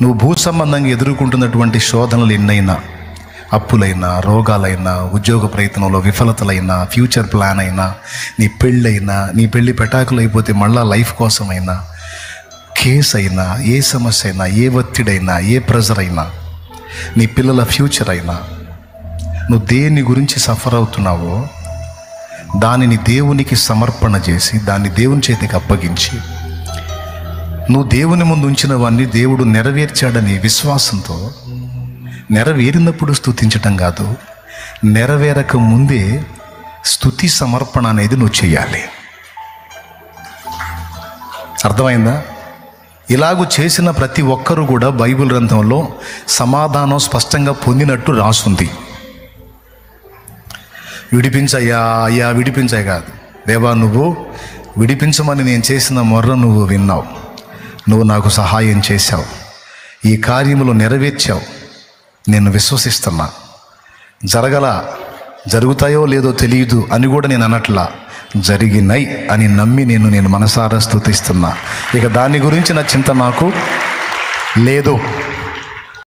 నువ్వు భూ సంబంధంగా ఎదుర్కొంటున్నటువంటి శోధనలు ఎన్నైనా, అప్పులైనా, రోగాలైనా, ఉద్యోగ ప్రయత్నంలో విఫలతలైనా, ఫ్యూచర్ ప్లాన్ అయినా, నీ పెళ్ళైనా, నీ పెళ్ళి పెటాకులు అయిపోతే మళ్ళా లైఫ్ కోసమైనా, కేసు అయినా, ఏ సమస్య అయినా, ఏ ఒత్తిడైనా, ఏ ప్రెజర్ అయినా, నీ పిల్లల ఫ్యూచర్ అయినా, నువ్వు దేని గురించి సఫర్ అవుతున్నావో దానిని దేవునికి సమర్పణ చేసి దాన్ని దేవుని చేతికి అప్పగించి నువ్వు దేవుని ముందు ఉంచినవన్నీ దేవుడు నెరవేర్చాడని విశ్వాసంతో, నెరవేరినప్పుడు స్తుతించటం కాదు, నెరవేరక ముందే స్తుతి సమర్పణ అనేది నువ్వు చేయాలి. అర్థమైందా? ఇలాగూ చేసిన ప్రతి ఒక్కరూ కూడా బైబిల్ గ్రంథంలో సమాధానం స్పష్టంగా పొందినట్టు రాసుంది. విడిపించయ్యా అయ్యా విడిపించాయి కాదు, దేవా నువ్వు విడిపించమని నేను చేసిన మొర్ర నువ్వు విన్నావు, నువ్వు నాకు సహాయం చేశావు, ఈ కార్యములు నెరవేర్చావు, నేను విశ్వసిస్తున్నా. జరుగుతాయో లేదో తెలియదు అని కూడా నేను అనట్లా, జరిగినాయి అని నమ్మి నేను మనసారా స్తుతిస్తున్నా. ఇక దాని గురించి నా చింత నాకు లేదు.